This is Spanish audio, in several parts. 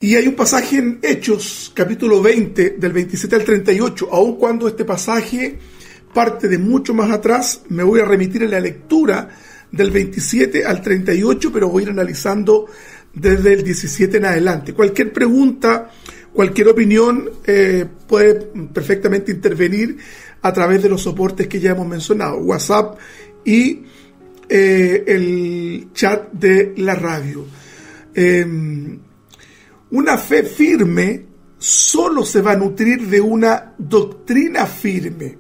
Y hay un pasaje en Hechos, capítulo 20, del 27 al 38, aun cuando este pasaje parte de mucho más atrás, me voy a remitir a la lectura del 27 al 38, pero voy a ir analizando desde el 17 en adelante. Cualquier pregunta, cualquier opinión puede perfectamente intervenir a través de los soportes que ya hemos mencionado, WhatsApp y el chat de la radio. Una fe firme solo se va a nutrir de una doctrina firme.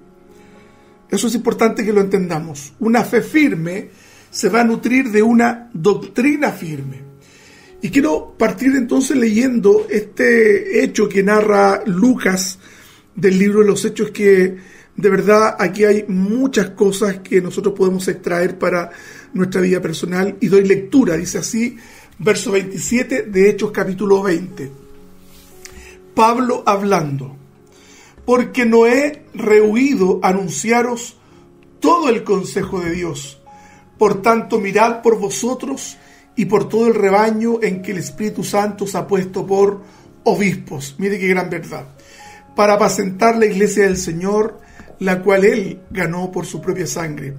Eso es importante que lo entendamos. Una fe firme se va a nutrir de una doctrina firme. Y quiero partir entonces leyendo este hecho que narra Lucas del libro de los Hechos, que de verdad aquí hay muchas cosas que nosotros podemos extraer para nuestra vida personal. Y doy lectura, dice así, verso 27 de Hechos capítulo 20. Pablo hablando: porque no he rehuido anunciaros todo el consejo de Dios. Por tanto, mirad por vosotros y por todo el rebaño en que el Espíritu Santo os ha puesto por obispos. Mire qué gran verdad. Para apacentar la iglesia del Señor, la cual Él ganó por su propia sangre.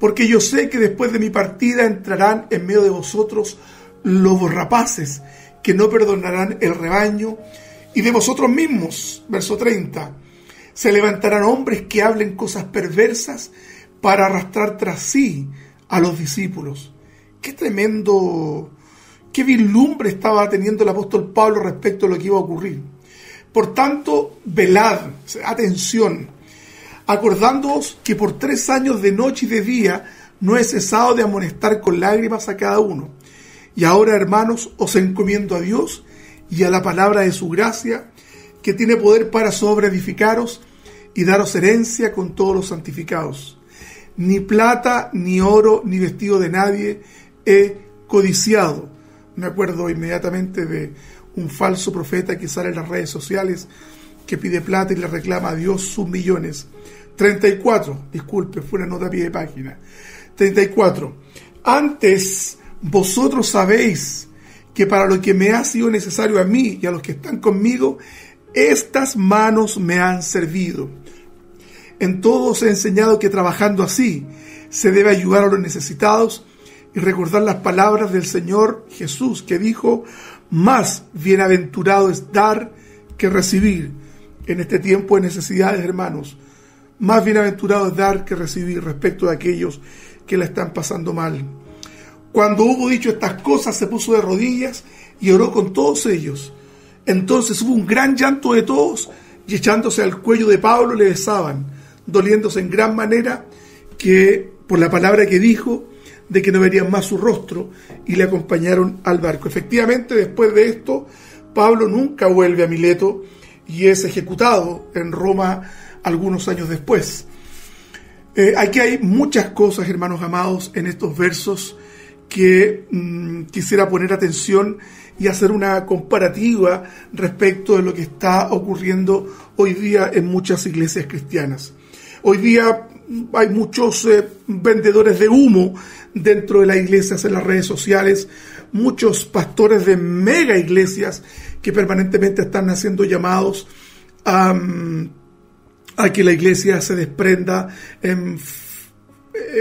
Porque yo sé que después de mi partida entrarán en medio de vosotros lobos rapaces, que no perdonarán el rebaño, y de vosotros mismos, verso 30, se levantarán hombres que hablen cosas perversas para arrastrar tras sí a los discípulos. Qué tremendo, qué vislumbre estaba teniendo el apóstol Pablo respecto a lo que iba a ocurrir. Por tanto, velad, atención, acordándoos que por 3 años de noche y de día no he cesado de amonestar con lágrimas a cada uno. Y ahora, hermanos, os encomiendo a Dios y a la palabra de su gracia, que tiene poder para sobreedificaros y daros herencia con todos los santificados. Ni plata, ni oro, ni vestido de nadie he codiciado. Me acuerdo inmediatamente de un falso profeta que sale en las redes sociales, que pide plata y le reclama a Dios sus millones. 34, disculpe, fue una nota a pie de página. 34. Antes vosotros sabéis que para lo que me ha sido necesario a mí y a los que están conmigo, estas manos me han servido. En todo os he enseñado que trabajando así se debe ayudar a los necesitados y recordar las palabras del Señor Jesús, que dijo: más bienaventurado es dar que recibir. En este tiempo de necesidades, hermanos, más bienaventurado es dar que recibir respecto de aquellos que la están pasando mal. Cuando hubo dicho estas cosas, se puso de rodillas y oró con todos ellos. Entonces hubo un gran llanto de todos, y echándose al cuello de Pablo le besaban, doliéndose en gran manera que por la palabra que dijo, de que no verían más su rostro, y le acompañaron al barco. Efectivamente, después de esto, Pablo nunca vuelve a Mileto y es ejecutado en Roma algunos años después. Aquí hay muchas cosas, hermanos amados, en estos versos que quisiera poner atención y hacer una comparativa respecto de lo que está ocurriendo hoy día en muchas iglesias cristianas. Hoy día hay muchos vendedores de humo dentro de las iglesias, en las redes sociales, muchos pastores de mega iglesias que permanentemente están haciendo llamados a que la iglesia se desprenda en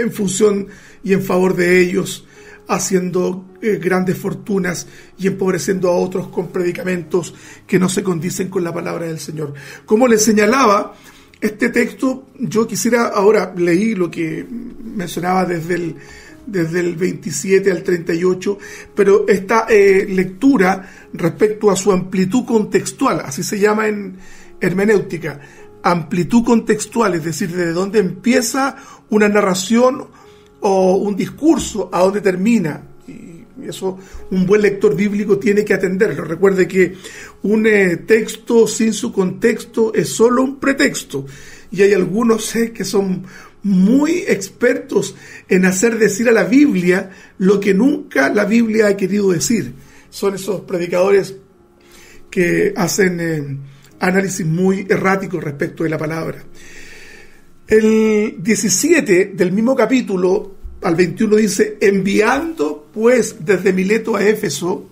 función y en favor de ellos, haciendo grandes fortunas y empobreciendo a otros con predicamentos que no se condicen con la palabra del Señor. Como les señalaba, este texto, yo quisiera, ahora leí lo que mencionaba desde el 27 al 38, pero esta lectura respecto a su amplitud contextual, así se llama en hermenéutica, amplitud contextual, es decir, desde dónde empieza una narración o un discurso a dónde termina. Y eso un buen lector bíblico tiene que atenderlo. Recuerde que un texto sin su contexto es solo un pretexto, y hay algunos que son muy expertos en hacer decir a la Biblia lo que nunca la Biblia ha querido decir. Son esos predicadores que hacen análisis muy erráticos respecto de la palabra. El 17 del mismo capítulo al 21 dice: enviando pues desde Mileto a Éfeso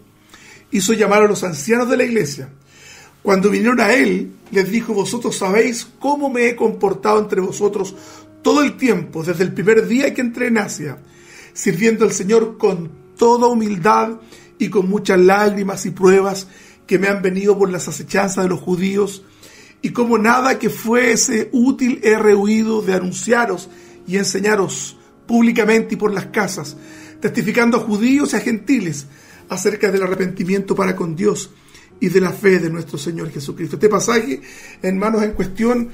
hizo llamar a los ancianos de la iglesia. Cuando vinieron a él, les dijo: vosotros sabéis cómo me he comportado entre vosotros todo el tiempo, desde el primer día que entré en Asia, sirviendo al Señor con toda humildad y con muchas lágrimas y pruebas que me han venido por las acechanzas de los judíos, y como nada que fuese útil he rehuido de anunciaros y enseñaros públicamente y por las casas, testificando a judíos y a gentiles acerca del arrepentimiento para con Dios y de la fe de nuestro Señor Jesucristo. Este pasaje, hermanos, en cuestión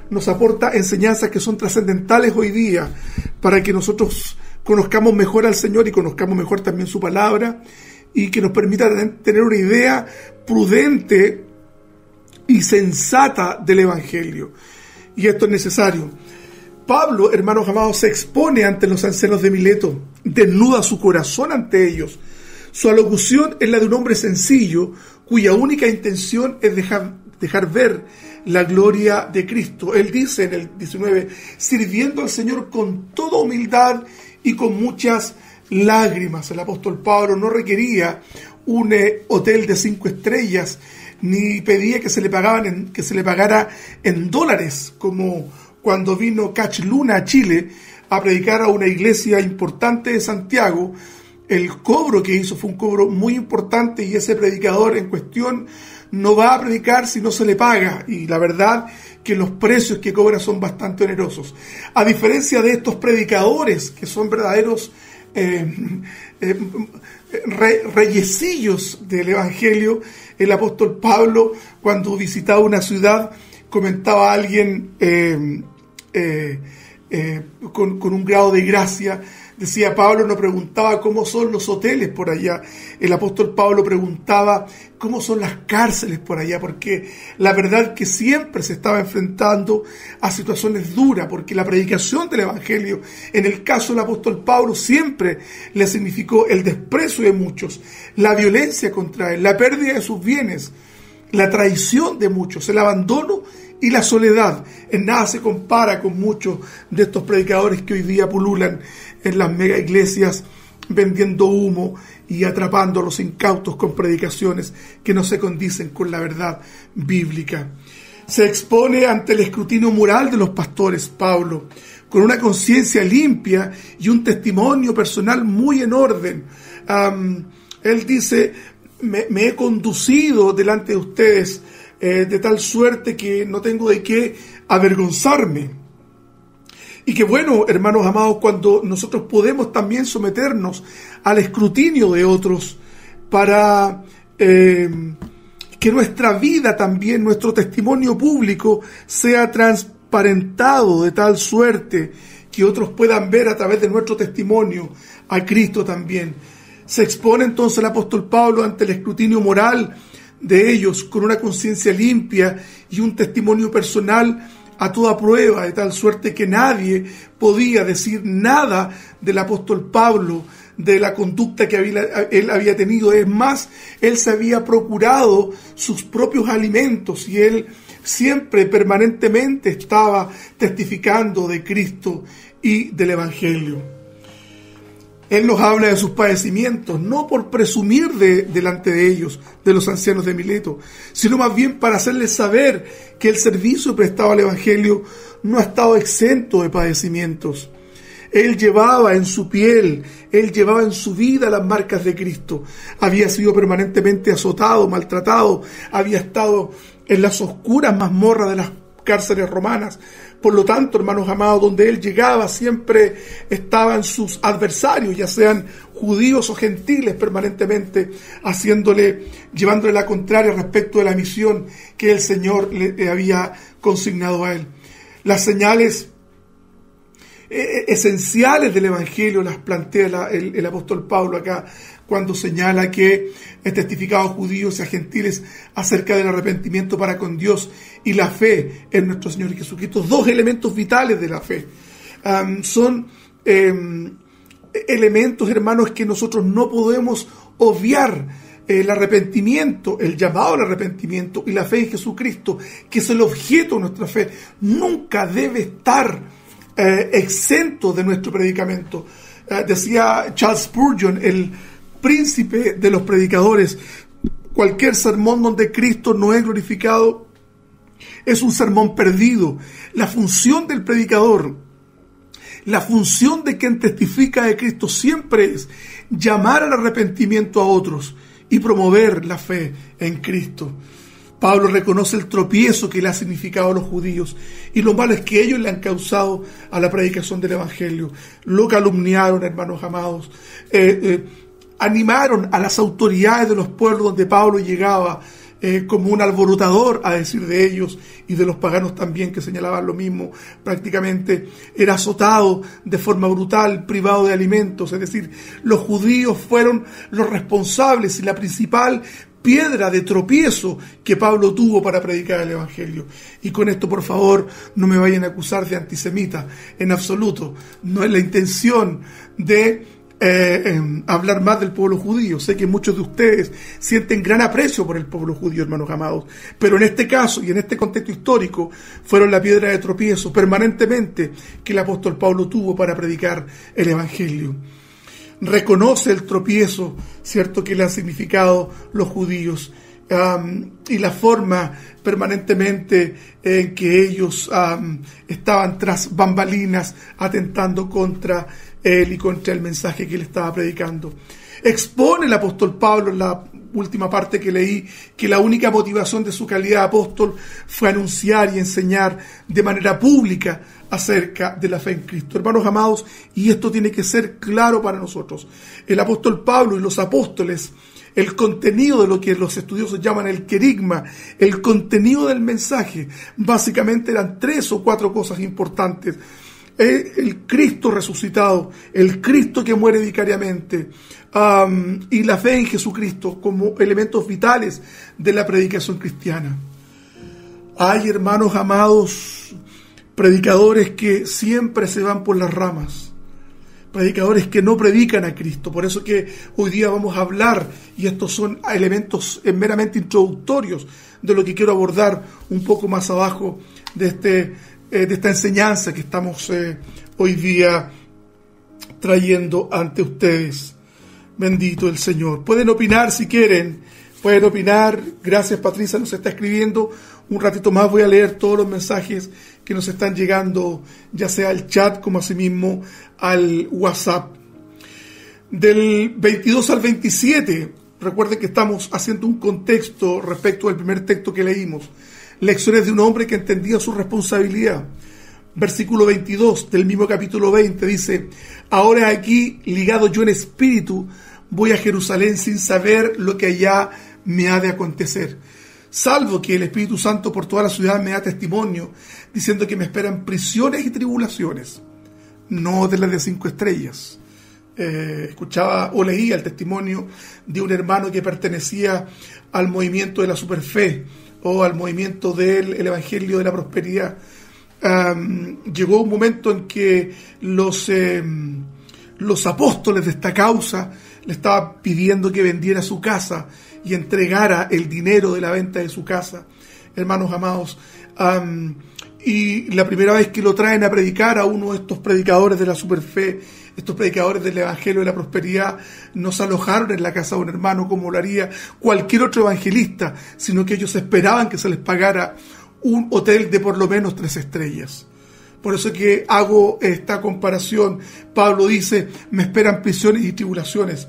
nos aporta enseñanzas que son trascendentales hoy día para que nosotros conozcamos mejor al Señor y conozcamos mejor también su palabra, y que nos permita tener una idea prudente y sensata del Evangelio. Y esto es necesario. Pablo, hermanos amados, se expone ante los ancianos de Mileto, desnuda su corazón ante ellos. Su alocución es la de un hombre sencillo, cuya única intención es dejar ver la gloria de Cristo. Él dice en el 19, sirviendo al Señor con toda humildad y con muchas lágrimas. El apóstol Pablo no requería un hotel de 5 estrellas, ni pedía que se le pagara en dólares, como cuando vino Cach Luna a Chile a predicar a una iglesia importante de Santiago. El cobro que hizo fue un cobro muy importante, y ese predicador en cuestión no va a predicar si no se le paga, y la verdad que los precios que cobra son bastante onerosos. A diferencia de estos predicadores que son verdaderos reyecillos del Evangelio, el apóstol Pablo, cuando visitaba una ciudad, comentaba a alguien con un grado de gracia, decía: Pablo no preguntaba cómo son los hoteles por allá, el apóstol Pablo preguntaba cómo son las cárceles por allá, porque la verdad que siempre se estaba enfrentando a situaciones duras, porque la predicación del Evangelio, en el caso del apóstol Pablo, siempre le significó el desprecio de muchos, la violencia contra él, la pérdida de sus bienes, la traición de muchos, el abandono y la soledad. En nada se compara con muchos de estos predicadores que hoy día pululan en las mega iglesias vendiendo humo y atrapando a los incautos con predicaciones que no se condicen con la verdad bíblica. Se expone ante el escrutinio moral de los pastores Pablo, con una conciencia limpia y un testimonio personal muy en orden. Él dice: me he conducido delante de ustedes de tal suerte que no tengo de qué avergonzarme. Y que bueno, hermanos amados, cuando nosotros podemos también someternos al escrutinio de otros para que nuestra vida también, nuestro testimonio público sea transparentado de tal suerte que otros puedan ver a través de nuestro testimonio a Cristo también. Se expone entonces el apóstol Pablo ante el escrutinio moral de ellos con una conciencia limpia y un testimonio personal a toda prueba, de tal suerte que nadie podía decir nada del apóstol Pablo, de la conducta que él había tenido. Es más, él se había procurado sus propios alimentos y él siempre, permanentemente estaba testificando de Cristo y del Evangelio. Él nos habla de sus padecimientos, no por presumir delante de ellos, de los ancianos de Mileto, sino más bien para hacerles saber que el servicio prestado al Evangelio no ha estado exento de padecimientos. Él llevaba en su piel, él llevaba en su vida las marcas de Cristo. Había sido permanentemente azotado, maltratado, había estado en las oscuras mazmorras de las cárceles romanas. Por lo tanto, hermanos amados, donde él llegaba siempre estaban sus adversarios, ya sean judíos o gentiles, permanentemente llevándole la contraria respecto de la misión que el Señor le había consignado a él. Las señales esenciales del Evangelio las plantea el apóstol Pablo acá, cuando señala que es testificado a judíos y a gentiles acerca del arrepentimiento para con Dios y la fe en nuestro Señor Jesucristo. Dos elementos vitales de la fe. Son elementos, hermanos, que nosotros no podemos obviar. El arrepentimiento, el llamado al arrepentimiento y la fe en Jesucristo, que es el objeto de nuestra fe, nunca debe estar exento de nuestro predicamento. Decía Charles Spurgeon, el príncipe de los predicadores, Cualquier sermón donde Cristo no es glorificado es un sermón perdido. La función del predicador, la función de quien testifica de Cristo siempre es llamar al arrepentimiento a otros y promover la fe en Cristo. Pablo reconoce el tropiezo que le ha significado a los judíos y lo malo es que ellos le han causado a la predicación del Evangelio. Lo calumniaron, hermanos amados, animaron a las autoridades de los pueblos donde Pablo llegaba como un alborotador, a decir de ellos y de los paganos también, que señalaban lo mismo. Prácticamente era azotado de forma brutal, privado de alimentos. Es decir, los judíos fueron los responsables y la principal piedra de tropiezo que Pablo tuvo para predicar el Evangelio. Y con esto, por favor, no me vayan a acusar de antisemita, en absoluto. No es la intención de hablar más del pueblo judío. Sé que muchos de ustedes sienten gran aprecio por el pueblo judío, hermanos amados, pero en este caso y en este contexto histórico fueron la piedra de tropiezo permanentemente que el apóstol Pablo tuvo para predicar el Evangelio. Reconoce el tropiezo, cierto, que le han significado los judíos y la forma permanentemente en que ellos estaban tras bambalinas atentando contra él y contra el mensaje que él estaba predicando. Expone el apóstol Pablo en la última parte que leí que la única motivación de su calidad de apóstol fue anunciar y enseñar de manera pública acerca de la fe en Cristo. Hermanos amados, y esto tiene que ser claro para nosotros. El apóstol Pablo y los apóstoles, el contenido de lo que los estudiosos llaman el querigma, el contenido del mensaje, básicamente eran 3 o 4 cosas importantes. El Cristo resucitado, el Cristo que muere vicariamente, y la fe en Jesucristo como elementos vitales de la predicación cristiana. Hay, hermanos amados, predicadores que siempre se van por las ramas, predicadores que no predican a Cristo. Por eso que hoy día vamos a hablar, y estos son elementos meramente introductorios de lo que quiero abordar un poco más abajo de esta enseñanza que estamos hoy día trayendo ante ustedes. Bendito el Señor. Pueden opinar si quieren, pueden opinar. Gracias, Patricia, nos está escribiendo. Un ratito más voy a leer todos los mensajes que nos están llegando, ya sea al chat como asimismo al WhatsApp. Del 22 al 27, recuerden que estamos haciendo un contexto respecto al primer texto que leímos. Lecciones de un hombre que entendía su responsabilidad. Versículo 22 del mismo capítulo 20 dice: ahora aquí, ligado yo en espíritu, voy a Jerusalén sin saber lo que allá me ha de acontecer, salvo que el Espíritu Santo por toda la ciudad me da testimonio, diciendo que me esperan prisiones y tribulaciones, no de las de 5 estrellas. Escuchaba o leía el testimonio de un hermano que pertenecía al movimiento de la superfe, o al movimiento del Evangelio de la Prosperidad. Llegó un momento en que los apóstoles de esta causa le estaban pidiendo que vendiera su casa y entregara el dinero de la venta de su casa, hermanos amados. Y la primera vez que lo traen a predicar a uno de estos predicadores de la superfe, estos predicadores del Evangelio de la Prosperidad, no se alojaron en la casa de un hermano como lo haría cualquier otro evangelista, sino que ellos esperaban que se les pagara un hotel de por lo menos 3 estrellas. Por eso que hago esta comparación. Pablo dice: me esperan prisiones y tribulaciones.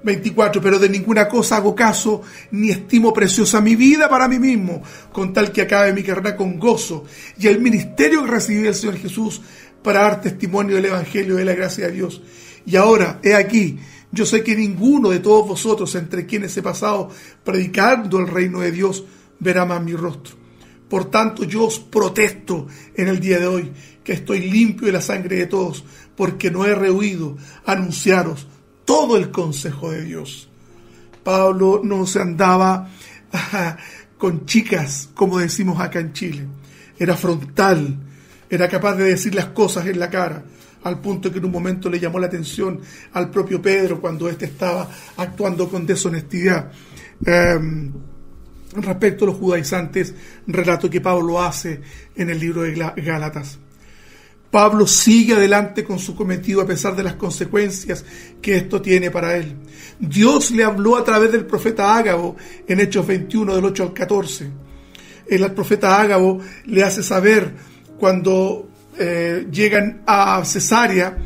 24, pero de ninguna cosa hago caso, ni estimo preciosa mi vida para mí mismo, con tal que acabe mi carrera con gozo, y el ministerio que recibí del Señor Jesús, para dar testimonio del Evangelio de la gracia de Dios. Y ahora, he aquí, yo sé que ninguno de todos vosotros, entre quienes he pasado predicando el reino de Dios, verá más mi rostro. Por tanto, yo os protesto en el día de hoy, que estoy limpio de la sangre de todos, porque no he rehuido anunciaros todo el consejo de Dios. Pablo no se andaba con chicas, como decimos acá en Chile. Era frontal, era capaz de decir las cosas en la cara, al punto que en un momento le llamó la atención al propio Pedro cuando éste estaba actuando con deshonestidad. Respecto a los judaizantes, relato que Pablo hace en el libro de Gálatas. Pablo sigue adelante con su cometido a pesar de las consecuencias que esto tiene para él. Dios le habló a través del profeta Ágabo en Hechos 21, del 8 al 14. El profeta Ágabo le hace saber cuando llegan a Cesarea,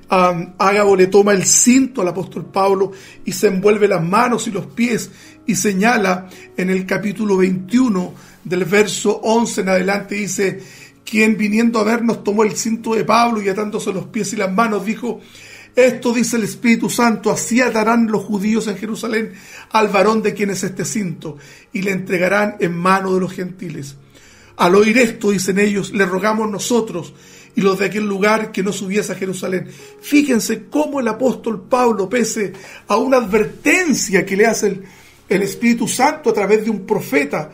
Ágabo le toma el cinto al apóstol Pablo y se envuelve las manos y los pies y señala en el capítulo 21 del verso 11 en adelante, dice: quien viniendo a vernos tomó el cinto de Pablo y atándose los pies y las manos dijo: esto dice el Espíritu Santo, así atarán los judíos en Jerusalén al varón de quien es este cinto y le entregarán en mano de los gentiles. Al oír esto, dicen ellos, le rogamos nosotros y los de aquel lugar que no subiese a Jerusalén. Fíjense cómo el apóstol Pablo, pese a una advertencia que le hace el Espíritu Santo a través de un profeta,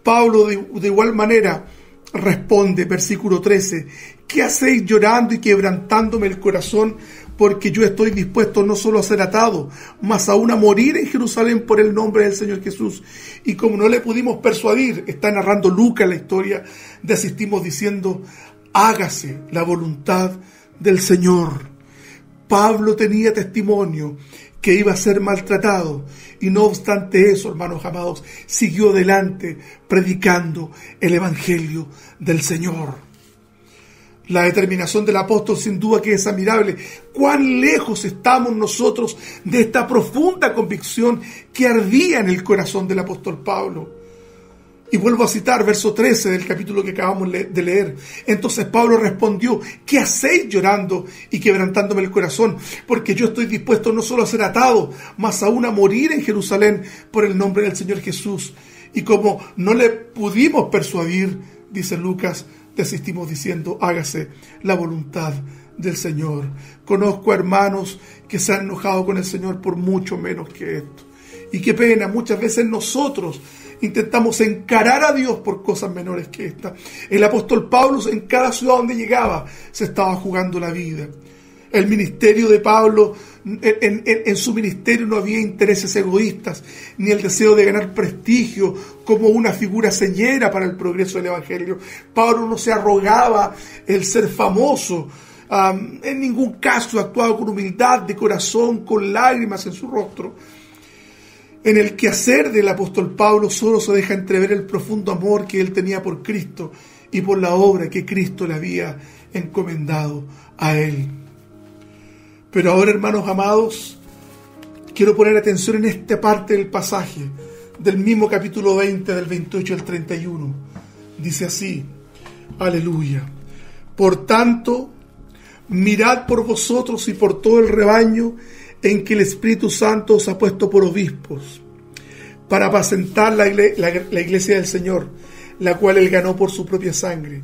Pablo de igual manera responde, versículo 13: ¿qué hacéis llorando y quebrantándome el corazón? Porque yo estoy dispuesto no solo a ser atado, mas aún a morir en Jerusalén por el nombre del Señor Jesús. Y como no le pudimos persuadir, está narrando Lucas la historia, desistimos diciendo: hágase la voluntad del Señor. Pablo tenía testimonio que iba a ser maltratado y no obstante eso, hermanos amados, siguió adelante predicando el evangelio del Señor. La determinación del apóstol sin duda que es admirable. ¿Cuán lejos estamos nosotros de esta profunda convicción que ardía en el corazón del apóstol Pablo? Y vuelvo a citar verso 13 del capítulo que acabamos de leer. Entonces Pablo respondió: ¿qué hacéis llorando y quebrantándome el corazón? Porque yo estoy dispuesto no solo a ser atado, mas aún a morir en Jerusalén por el nombre del Señor Jesús. Y como no le pudimos persuadir, dice Lucas, desistimos diciendo: hágase la voluntad del Señor. Conozco a hermanos que se han enojado con el Señor por mucho menos que esto. Y qué pena, muchas veces nosotros intentamos encarar a Dios por cosas menores que esta. El apóstol Pablo en cada ciudad donde llegaba se estaba jugando la vida. El ministerio de Pablo, en su ministerio no había intereses egoístas, ni el deseo de ganar prestigio como una figura señera para el progreso del evangelio. Pablo no se arrogaba el ser famoso, en ningún caso actuaba con humildad de corazón, con lágrimas en su rostro. En el quehacer del apóstol Pablo solo se deja entrever el profundo amor que él tenía por Cristo y por la obra que Cristo le había encomendado a él. Pero ahora, hermanos amados, quiero poner atención en esta parte del pasaje, del mismo capítulo 20, del 28 al 31. Dice así: aleluya. Por tanto, mirad por vosotros y por todo el rebaño en que el Espíritu Santo os ha puesto por obispos, para apacentar la iglesia del Señor, la cual él ganó por su propia sangre.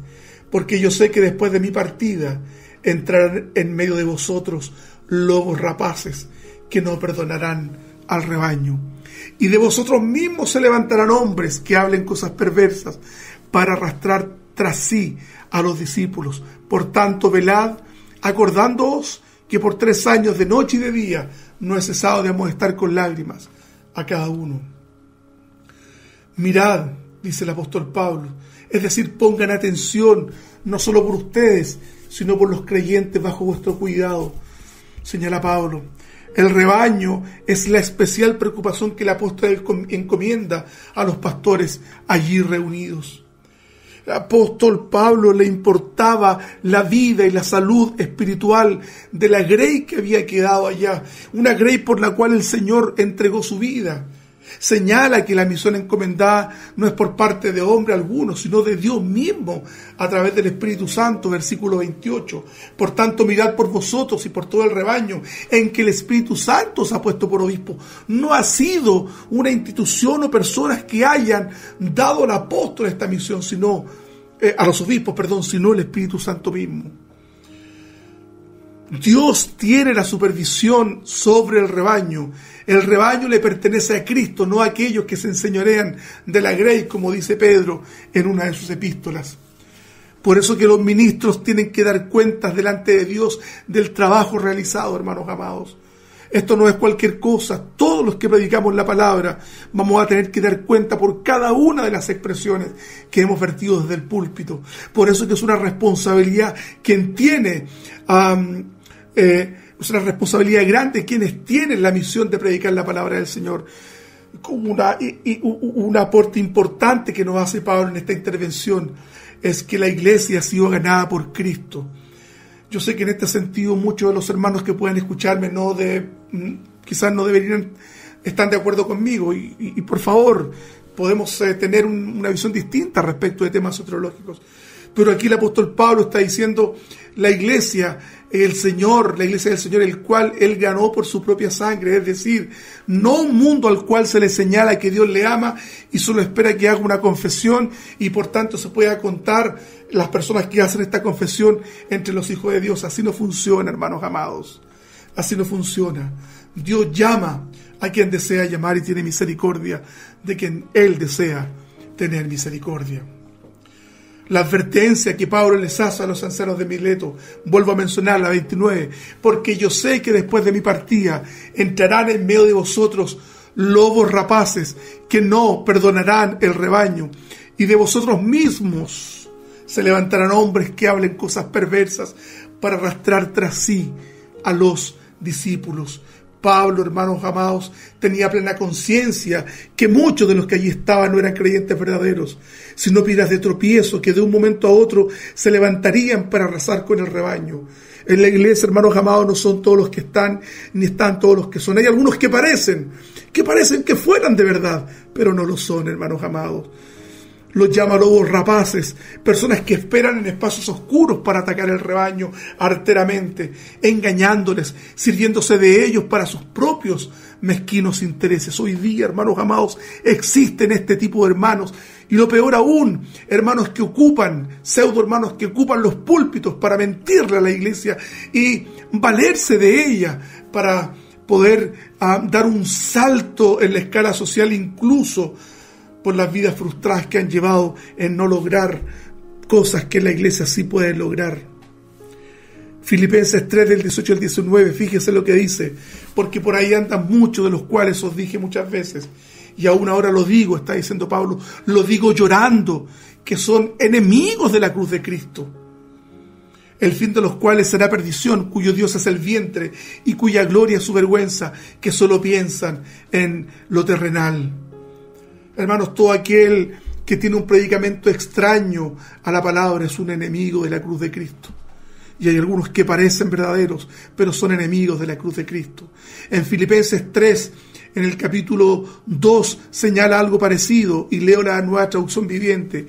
Porque yo sé que después de mi partida entrarán en medio de vosotros lobos rapaces que no perdonarán al rebaño. Y de vosotros mismos se levantarán hombres que hablen cosas perversas para arrastrar tras sí a los discípulos. Por tanto, velad, acordándoos que por 3 años de noche y de día no he cesado de amonestar con lágrimas a cada uno. Mirad, dice el apóstol Pablo, es decir, pongan atención no solo por ustedes, sino por los creyentes bajo vuestro cuidado. Señala Pablo, el rebaño es la especial preocupación que el apóstol encomienda a los pastores allí reunidos. El apóstol Pablo le importaba la vida y la salud espiritual de la grey que había quedado allá, una grey por la cual el Señor entregó su vida. Señala que la misión encomendada no es por parte de hombre alguno, sino de Dios mismo a través del Espíritu Santo, versículo 28. Por tanto, mirad por vosotros y por todo el rebaño en que el Espíritu Santo os ha puesto por obispo. No ha sido una institución o personas que hayan dado al apóstol esta misión, sino a los obispos, sino el Espíritu Santo mismo. Dios tiene la supervisión sobre el rebaño. El rebaño le pertenece a Cristo, no a aquellos que se enseñorean de la grey, como dice Pedro en una de sus epístolas. Por eso que los ministros tienen que dar cuentas delante de Dios del trabajo realizado, hermanos amados. Esto no es cualquier cosa. Todos los que predicamos la palabra vamos a tener que dar cuenta por cada una de las expresiones que hemos vertido desde el púlpito. Por eso que es una responsabilidad quien tiene, es una responsabilidad grande quienes tienen la misión de predicar la palabra del Señor. Un aporte importante que nos hace Pablo en esta intervención es que la iglesia ha sido ganada por Cristo. Yo sé que en este sentido muchos de los hermanos que puedan escucharme quizás no deberían estar de acuerdo conmigo y por favor podemos tener una visión distinta respecto de temas soteriológicos. Pero aquí el apóstol Pablo está diciendo la iglesia del Señor, el cual Él ganó por su propia sangre, es decir, no un mundo al cual se le señala que Dios le ama y solo espera que haga una confesión y por tanto se pueda contar las personas que hacen esta confesión entre los hijos de Dios. Así no funciona, hermanos amados, así no funciona. Dios llama a quien desea llamar y tiene misericordia de quien Él desea tener misericordia. La advertencia que Pablo les hace a los ancianos de Mileto, vuelvo a mencionar la 29, porque yo sé que después de mi partida entrarán en medio de vosotros lobos rapaces que no perdonarán el rebaño, y de vosotros mismos se levantarán hombres que hablen cosas perversas para arrastrar tras sí a los discípulos. Pablo, hermanos amados, tenía plena conciencia que muchos de los que allí estaban no eran creyentes verdaderos, sino piedras de tropiezo que de un momento a otro se levantarían para arrasar con el rebaño. En la iglesia, hermanos amados, no son todos los que están, ni están todos los que son. Hay algunos que parecen que fueran de verdad, pero no lo son, hermanos amados. Los llama lobos rapaces, personas que esperan en espacios oscuros para atacar el rebaño arteramente, engañándoles, sirviéndose de ellos para sus propios mezquinos intereses. Hoy día, hermanos amados, existen este tipo de hermanos, y lo peor aún, hermanos que ocupan, pseudo hermanos que ocupan los púlpitos para mentirle a la iglesia y valerse de ella para poder dar un salto en la escala social, incluso por las vidas frustradas que han llevado en no lograr cosas que la iglesia sí puede lograr. Filipenses 3 del 18 al 19, fíjese lo que dice, porque por ahí andan muchos de los cuales os dije muchas veces, y aún ahora lo digo, está diciendo Pablo, lo digo llorando, que son enemigos de la cruz de Cristo, el fin de los cuales será perdición, cuyo Dios es el vientre y cuya gloria es su vergüenza, que solo piensan en lo terrenal. Hermanos, todo aquel que tiene un predicamento extraño a la palabra es un enemigo de la cruz de Cristo. Y hay algunos que parecen verdaderos, pero son enemigos de la cruz de Cristo. En Filipenses 3, en el capítulo 2, señala algo parecido, y leo la Nueva Traducción Viviente.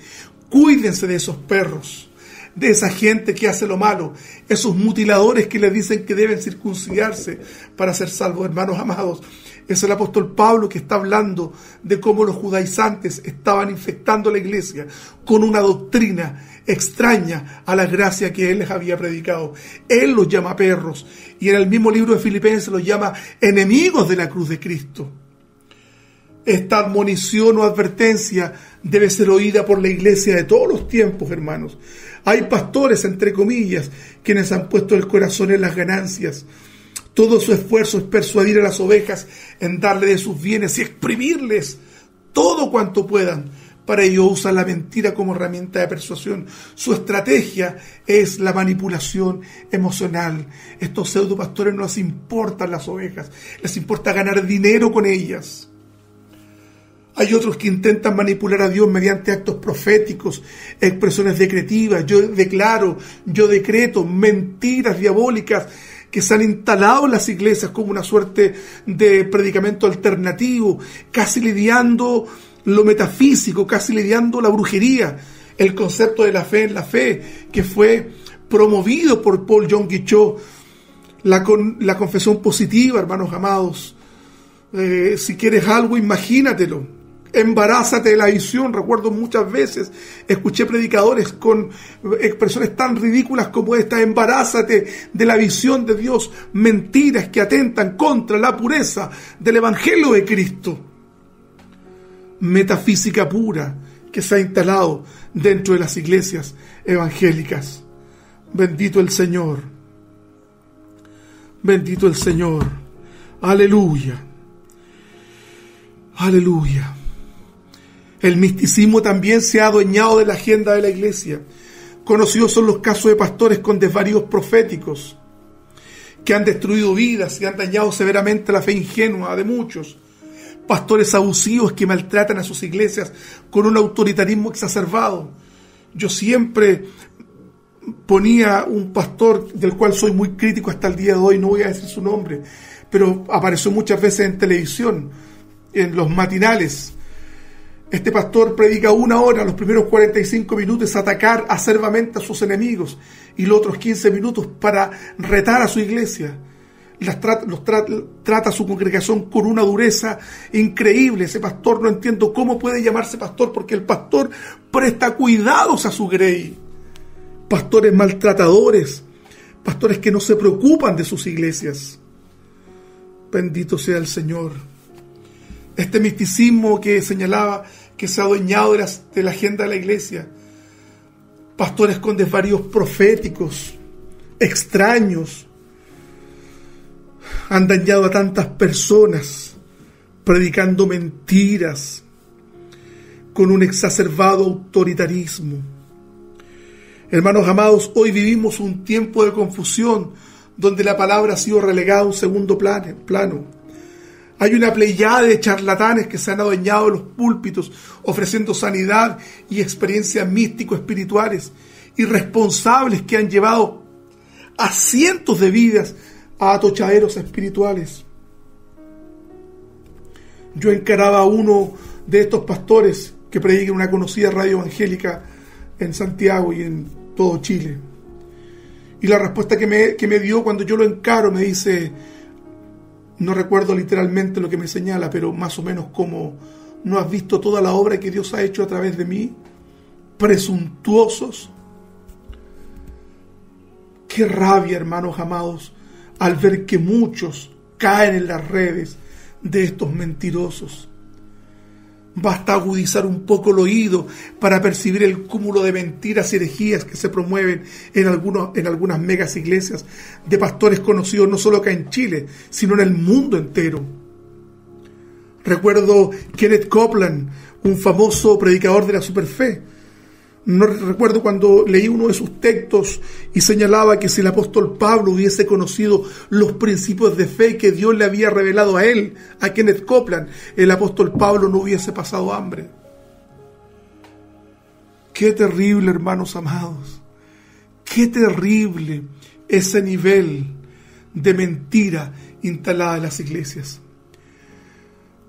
Cuídense de esos perros, de esa gente que hace lo malo, esos mutiladores que les dicen que deben circuncidarse para ser salvos. Hermanos amados, es el apóstol Pablo que está hablando de cómo los judaizantes estaban infectando la iglesia con una doctrina extraña a la gracia que él les había predicado. Él los llama perros, y en el mismo libro de Filipenses los llama enemigos de la cruz de Cristo. Esta admonición o advertencia debe ser oída por la iglesia de todos los tiempos, hermanos. Hay pastores, entre comillas, quienes han puesto el corazón en las ganancias. Todo su esfuerzo es persuadir a las ovejas en darle de sus bienes y exprimirles todo cuanto puedan. Para ello usan la mentira como herramienta de persuasión. Su estrategia es la manipulación emocional. Estos pseudo pastores no les importan las ovejas, les importa ganar dinero con ellas. Hay otros que intentan manipular a Dios mediante actos proféticos, expresiones decretivas, yo declaro, yo decreto, mentiras diabólicas que se han instalado en las iglesias como una suerte de predicamento alternativo, casi lidiando lo metafísico, casi lidiando la brujería, el concepto de la fe en la fe, que fue promovido por Paul Yonggi Cho, la confesión positiva, hermanos amados. Si quieres algo, imagínatelo. Embarázate de la visión. Recuerdo muchas veces, escuché predicadores con expresiones tan ridículas como esta: embarázate de la visión de Dios. Mentiras que atentan contra la pureza del Evangelio de Cristo. Metafísica pura que se ha instalado dentro de las iglesias evangélicas. Bendito el Señor. Bendito el Señor. Aleluya. Aleluya. El misticismo también se ha adueñado de la agenda de la iglesia. Conocidos son los casos de pastores con desvaríos proféticos que han destruido vidas y han dañado severamente la fe ingenua de muchos. Pastores abusivos que maltratan a sus iglesias con un autoritarismo exacerbado. Yo siempre ponía un pastor del cual soy muy crítico hasta el día de hoy, no voy a decir su nombre, pero apareció muchas veces en televisión, en los matinales. Este pastor predica 1 hora, los primeros 45 minutos atacar acerbamente a sus enemigos y los otros 15 minutos para retar a su iglesia. Trata a su congregación con una dureza increíble. Ese pastor, no entiendo cómo puede llamarse pastor, porque el pastor presta cuidados a su grey. Pastores maltratadores, pastores que no se preocupan de sus iglesias. Bendito sea el Señor. Este misticismo que señalaba que se ha adueñado de la agenda de la iglesia. Pastores con desvaríos proféticos, extraños, han dañado a tantas personas, predicando mentiras, con un exacerbado autoritarismo. Hermanos amados, hoy vivimos un tiempo de confusión, donde la palabra ha sido relegada a un segundo plano. Hay una pleyada de charlatanes que se han adueñado de los púlpitos, ofreciendo sanidad y experiencias místico-espirituales, irresponsables que han llevado a cientos de vidas a atochaderos espirituales. Yo encaraba a uno de estos pastores que predica en una conocida radio evangélica en Santiago y en todo Chile. Y la respuesta que me dio cuando yo lo encaro me dice, no recuerdo literalmente lo que me señala, pero más o menos como, ¿no has visto toda la obra que Dios ha hecho a través de mí? Presuntuosos. Qué rabia, hermanos amados, al ver que muchos caen en las redes de estos mentirosos. Basta agudizar un poco el oído para percibir el cúmulo de mentiras y herejías que se promueven en algunas megas iglesias de pastores conocidos no solo acá en Chile, sino en el mundo entero. Recuerdo Kenneth Copeland, un famoso predicador de la superfe. No recuerdo cuando leí uno de sus textos y señalaba que si el apóstol Pablo hubiese conocido los principios de fe que Dios le había revelado a él, a Kenneth Copeland, el apóstol Pablo no hubiese pasado hambre. Qué terrible, hermanos amados. Qué terrible ese nivel de mentira instalada en las iglesias.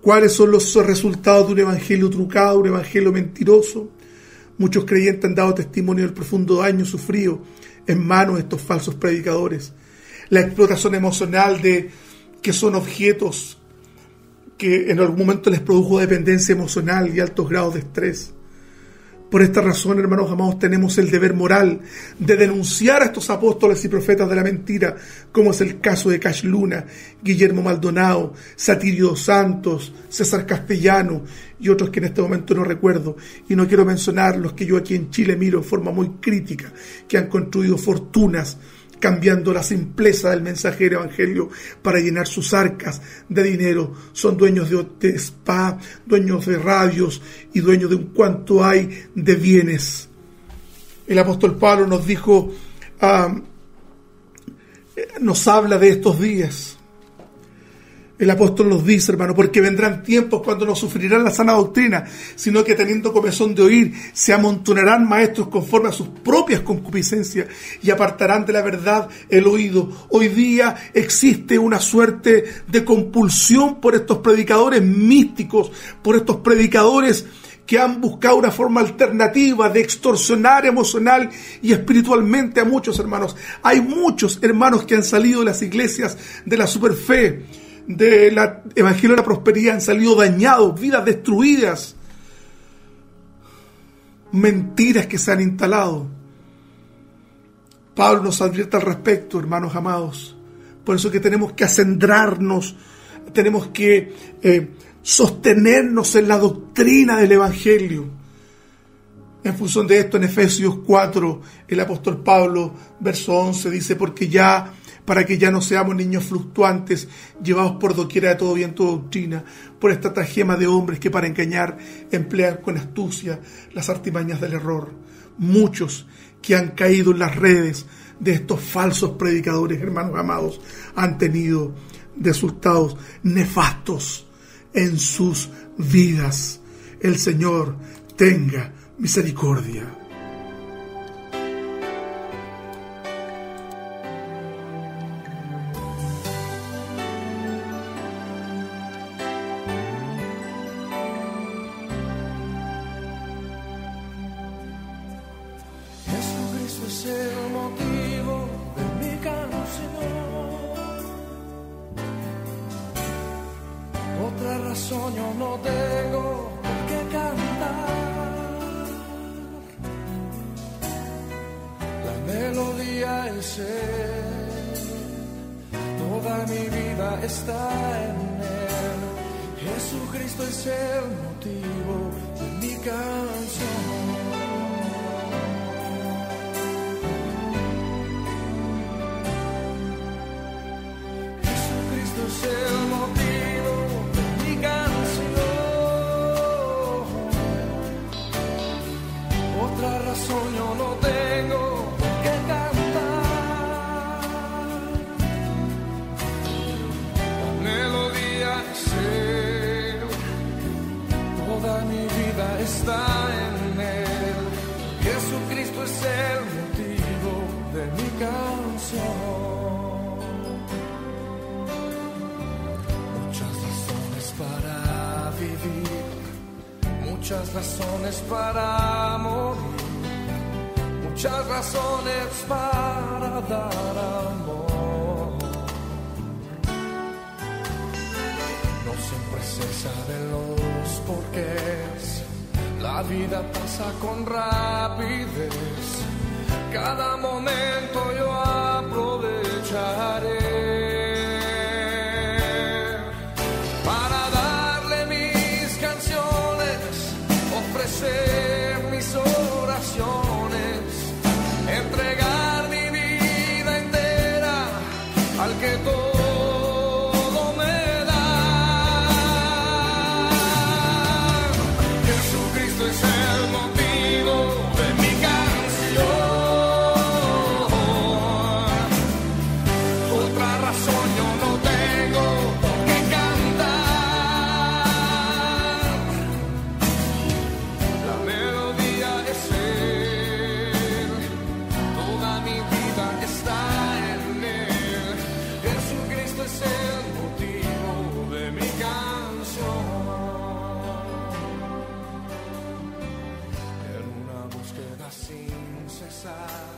¿Cuáles son los resultados de un evangelio trucado, un evangelio mentiroso? Muchos creyentes han dado testimonio del profundo daño sufrido en manos de estos falsos predicadores. La explotación emocional de que son objetos que en algún momento les produjo dependencia emocional y altos grados de estrés. Por esta razón, hermanos amados, tenemos el deber moral de denunciar a estos apóstoles y profetas de la mentira, como es el caso de Cash Luna, Guillermo Maldonado, Satirio Santos, César Castellano y otros que en este momento no recuerdo. Y no quiero mencionar los que yo aquí en Chile miro en forma muy crítica, que han construido fortunas cambiando la simpleza del mensaje del evangelio para llenar sus arcas de dinero. Son dueños de spa, dueños de radios y dueños de un cuanto hay de bienes. El apóstol Pablo nos dijo, nos habla de estos días. El apóstol nos dice, hermano, porque vendrán tiempos cuando no sufrirán la sana doctrina, sino que teniendo comezón de oír, se amontonarán maestros conforme a sus propias concupiscencias y apartarán de la verdad el oído. Hoy día existe una suerte de compulsión por estos predicadores místicos, por estos predicadores que han buscado una forma alternativa de extorsionar emocional y espiritualmente a muchos hermanos. Hay muchos hermanos que han salido de las iglesias de la superfe, de la evangelio de la prosperidad, han salido dañados, vidas destruidas, mentiras que se han instalado. Pablo nos advierte al respecto, hermanos amados. Por eso que tenemos que acendrarnos, tenemos que sostenernos en la doctrina del evangelio. En función de esto, en Efesios 4, el apóstol Pablo, verso 11, dice, porque ya para que ya no seamos niños fluctuantes, llevados por doquiera de todo viento de doctrina, por estratagema de hombres que para engañar emplean con astucia las artimañas del error. Muchos que han caído en las redes de estos falsos predicadores, hermanos amados, han tenido resultados nefastos en sus vidas. El Señor tenga misericordia. Jesucristo es el motivo de mi canción. Otra razón yo no tengo que cantar. La melodía es Él, toda mi vida está en Él. Jesucristo es el motivo de mi canción. Es el motivo de mi canción. Otra razón yo no tengo que cantar. La melodía es Él, toda mi vida está en Él. Jesucristo es el motivo de mi canción. Para vivir, muchas razones para morir, muchas razones para dar amor. No siempre se saben los porqués, la vida pasa con rapidez. Cada momento yo aprovecharé mis oraciones, entregar mi vida entera al que todo me da. Jesucristo es el motivo de mi canción. Otra razón yo no tengo que cantar. Sin cesar,